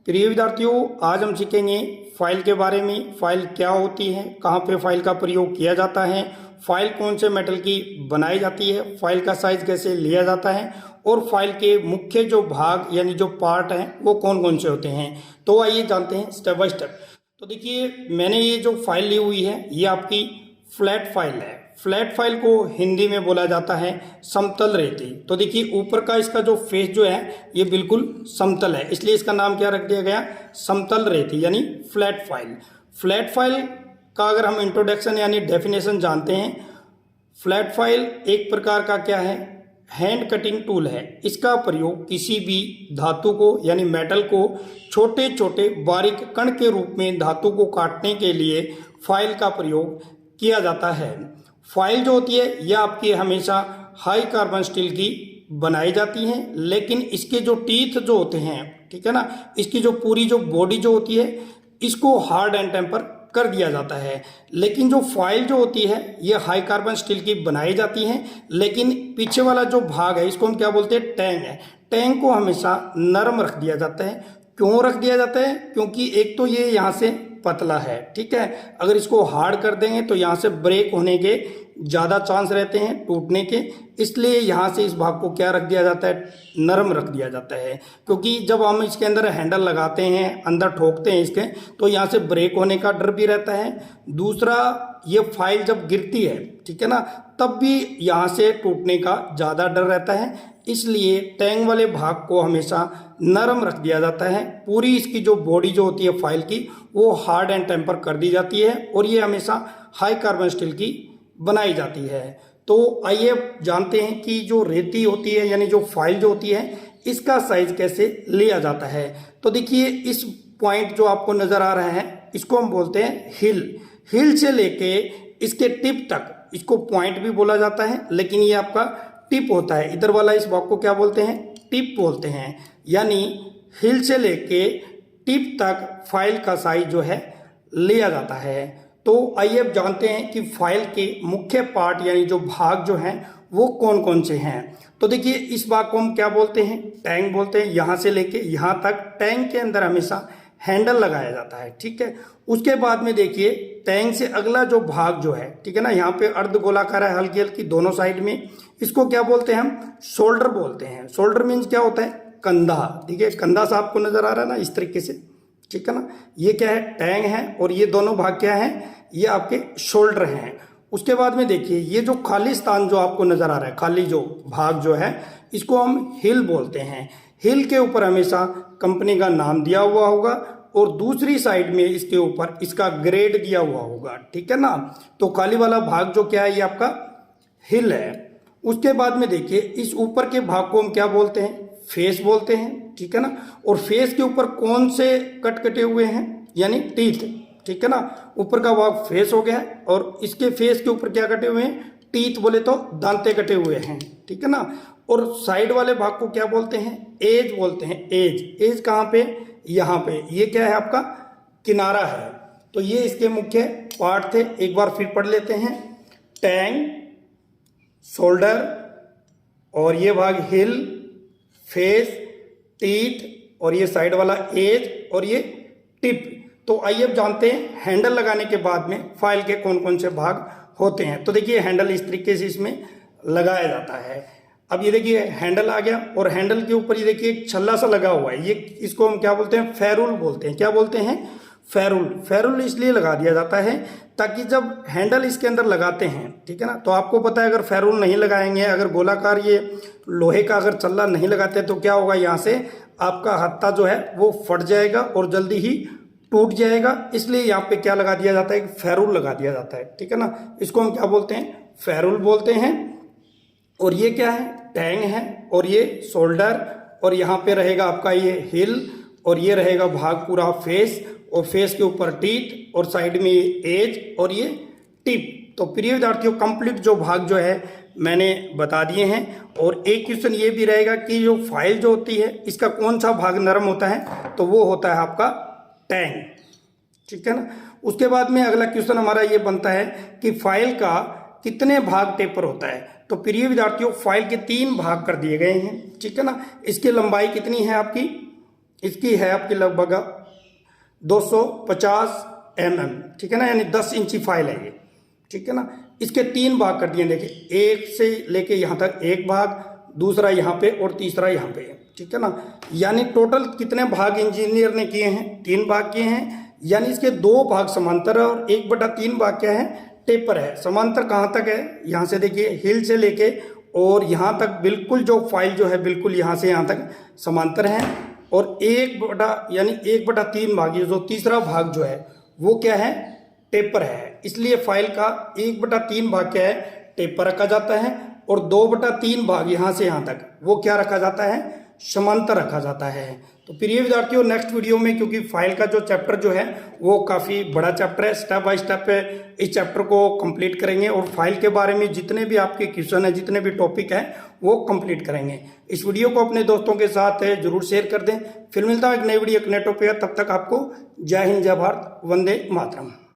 प्रिय विद्यार्थियों, आज हम सीखेंगे फाइल के बारे में। फाइल क्या होती है, कहाँ पे फाइल का प्रयोग किया जाता है, फाइल कौन से मेटल की बनाई जाती है, फाइल का साइज कैसे लिया जाता है और फाइल के मुख्य जो भाग यानी जो पार्ट हैं वो कौन कौन से होते हैं। तो आइए जानते हैं स्टेप बाय स्टेप। तो देखिए, मैंने ये जो फाइल ली हुई है ये आपकी फ्लैट फाइल है। फ्लैट फाइल को हिंदी में बोला जाता है समतल रेती। तो देखिए, ऊपर का इसका जो फेस जो है ये बिल्कुल समतल है, इसलिए इसका नाम क्या रख दिया गया, समतल रेती यानी फ्लैट फाइल। फ्लैट फाइल का अगर हम इंट्रोडक्शन यानी डेफिनेशन जानते हैं, फ्लैट फाइल एक प्रकार का क्या है, हैंड कटिंग टूल है। इसका प्रयोग किसी भी धातु को यानी मेटल को छोटे छोटे बारीक कण के रूप में धातु को काटने के लिए फाइल का प्रयोग किया जाता है। फाइल जो होती है यह आपकी हमेशा हाई कार्बन स्टील की बनाई जाती है, लेकिन इसके जो टीथ जो होते हैं, ठीक है ना, इसकी जो पूरी जो बॉडी जो होती है इसको हार्ड एंड टेम्पर कर दिया जाता है। लेकिन जो फाइल जो होती है ये हाई कार्बन स्टील की बनाई जाती है, लेकिन पीछे वाला जो भाग है इसको हम क्या बोलते हैं, टैंग है। टैंग को हमेशा नरम रख दिया जाता है। क्यों रख दिया जाता है, क्योंकि एक तो ये यहाँ से पतला है, ठीक है, अगर इसको हार्ड कर देंगे तो यहाँ से ब्रेक होने के ज़्यादा चांस रहते हैं, टूटने के, इसलिए यहाँ से इस भाग को क्या रख दिया जाता है, नरम रख दिया जाता है। क्योंकि जब हम इसके अंदर हैंडल लगाते हैं, अंदर ठोकते हैं इसके, तो यहाँ से ब्रेक होने का डर भी रहता है। दूसरा, ये फाइल जब गिरती है, ठीक है ना, तब भी यहाँ से टूटने का ज़्यादा डर रहता है, इसलिए टैंग वाले भाग को हमेशा नरम रख दिया जाता है। पूरी इसकी जो बॉडी जो होती है फाइल की वो हार्ड एंड टेम्पर कर दी जाती है और ये हमेशा हाई कार्बन स्टील की बनाई जाती है। तो आइए जानते हैं कि जो रेती होती है यानी जो फाइल जो होती है इसका साइज कैसे लिया जाता है। तो देखिए, इस पॉइंट जो आपको नजर आ रहा है इसको हम बोलते हैं हिल। हिल से लेके इसके टिप तक इसको पॉइंट भी बोला जाता है, लेकिन ये आपका टिप होता है। इधर वाला इस भाग को क्या बोलते हैं, टिप बोलते हैं। यानी हिल से लेके टिप तक फाइल का साइज जो है लिया जाता है। तो आइए अब जानते हैं कि फाइल के मुख्य पार्ट यानी जो भाग जो हैं वो कौन कौन से हैं। तो देखिए, इस भाग को हम क्या बोलते हैं, टैंग बोलते हैं। यहाँ से लेके यहाँ तक टैंग के अंदर हमेशा हैंडल लगाया जाता है, ठीक है। उसके बाद में देखिए, टैंग से अगला जो भाग जो है, ठीक है ना, यहाँ पे अर्ध गोलाकार है हल्की हल्की दोनों साइड में, इसको क्या बोलते हैं हम, शोल्डर बोलते हैं। शोल्डर मीन्स क्या होता है, कंधा, ठीक है। कंधा सा आपको नजर आ रहा है ना इस तरीके से, ठीक है ना, ये क्या है, टैंग है, और ये दोनों भाग क्या है, ये आपके शोल्डर हैं। उसके बाद में देखिए, ये जो खाली स्थान जो आपको नजर आ रहा है, खाली जो भाग जो है, इसको हम हिल बोलते हैं। हिल के ऊपर हमेशा कंपनी का नाम दिया हुआ होगा और दूसरी साइड में इसके ऊपर इसका ग्रेड दिया हुआ होगा, ठीक है ना। तो खाली वाला भाग जो क्या है ये आपका हिल है। उसके बाद में देखिए, इस ऊपर के भाग को हम क्या बोलते हैं, फेस बोलते हैं, ठीक है ना। और फेस के ऊपर कौन से कट कटे हुए हैं, यानी टीथ, ठीक है ना। ऊपर का भाग फेस हो गया है और इसके फेस के ऊपर क्या कटे हुए हैं, टीथ बोले तो दांते कटे हुए हैं, ठीक है ना। और साइड वाले भाग को क्या बोलते हैं, एज बोलते हैं। एज, एज कहाँ पे, यहाँ पे, ये क्या है आपका किनारा है। तो ये इसके मुख्य पार्ट थे, एक बार फिर पढ़ लेते हैं। टैंग, शोल्डर, और ये भाग हिल, फेस, टीथ, और ये साइड वाला एज, और ये टिप। तो आइए अब जानते हैं हैंडल लगाने के बाद में फाइल के कौन कौन से भाग होते हैं। तो देखिए, हैंडल इस तरीके से इसमें लगाया जाता है। अब ये देखिए हैंडल आ गया, और हैंडल के ऊपर ये देखिए एक छल्ला सा लगा हुआ है, ये इसको हम क्या बोलते हैं, फेरुल बोलते हैं। क्या बोलते हैं, फेरुल। फेरुल इसलिए लगा दिया जाता है ताकि जब हैंडल इसके अंदर लगाते हैं, ठीक है ना, तो आपको पता है अगर फेरुल नहीं लगाएंगे, अगर गोलाकार ये लोहे का अगर छल्ला नहीं लगाते तो क्या होगा, यहाँ से आपका हत्था जो है वो फट जाएगा और जल्दी ही टूट जाएगा। इसलिए यहाँ पे क्या लगा दिया जाता है, फेरुल लगा दिया जाता है, ठीक है ना। इसको हम क्या बोलते हैं, फेरुल बोलते हैं। और ये क्या है, टैंग है, और ये शोल्डर, और यहाँ पे रहेगा आपका ये हिल, और ये रहेगा भाग पूरा फेस, और फेस के ऊपर टीथ, और साइड में ये एज, और ये टिप। तो प्रिय विद्यार्थियों, कंप्लीट जो भाग जो है मैंने बता दिए हैं। और एक क्वेश्चन ये भी रहेगा कि जो फाइल जो होती है इसका कौन सा भाग नरम होता है, तो वो होता है आपका टैंग, ठीक है ना। उसके बाद में अगला क्वेश्चन हमारा ये बनता है कि फाइल का कितने भाग टेपर होता है। तो प्रिय विद्यार्थियों, फाइल के 3 भाग कर दिए गए हैं, ठीक है ना। इसकी लंबाई कितनी है आपकी इसकी है आपकी लगभग 250 mm, ठीक है ना, यानी 10 इंची फाइल है ये, ठीक है ना। इसके 3 भाग कर दिए, देखिए एक से लेके यहाँ तक एक भाग, दूसरा यहाँ पे और तीसरा यहाँ पे, ठीक है ना। यानी टोटल कितने भाग इंजीनियर ने किए हैं? 3 भाग किए हैं। यानी इसके 2 भाग समांतर है और 1/3 भाग क्या है? टेपर है। समांतर कहाँ तक है? यहाँ से देखिए हिल से लेके और यहाँ तक बिल्कुल जो फाइल जो है बिल्कुल यहाँ से यहाँ तक समांतर है। और 1/3 भाग, ये जो तीसरा भाग जो है वो क्या है? टेपर है। इसलिए फाइल का 1/3 भाग क्या है? टेपर रखा जाता है और 2/3 भाग यहाँ से यहाँ तक वो क्या रखा जाता है? समांतर रखा जाता है। तो प्रिय विद्यार्थियों, नेक्स्ट वीडियो में, क्योंकि फाइल का जो चैप्टर जो है वो काफ़ी बड़ा चैप्टर है, स्टेप बाय स्टेप इस चैप्टर को कंप्लीट करेंगे और फाइल के बारे में जितने भी आपके क्वेश्चन है, जितने भी टॉपिक है वो कंप्लीट करेंगे। इस वीडियो को अपने दोस्तों के साथ जरूर शेयर कर दें। फिर मिलता हूँ एक नई वीडियो, एक नए टॉपिक। तब तक आपको जय हिंद, जय भारत, वंदे मातरम।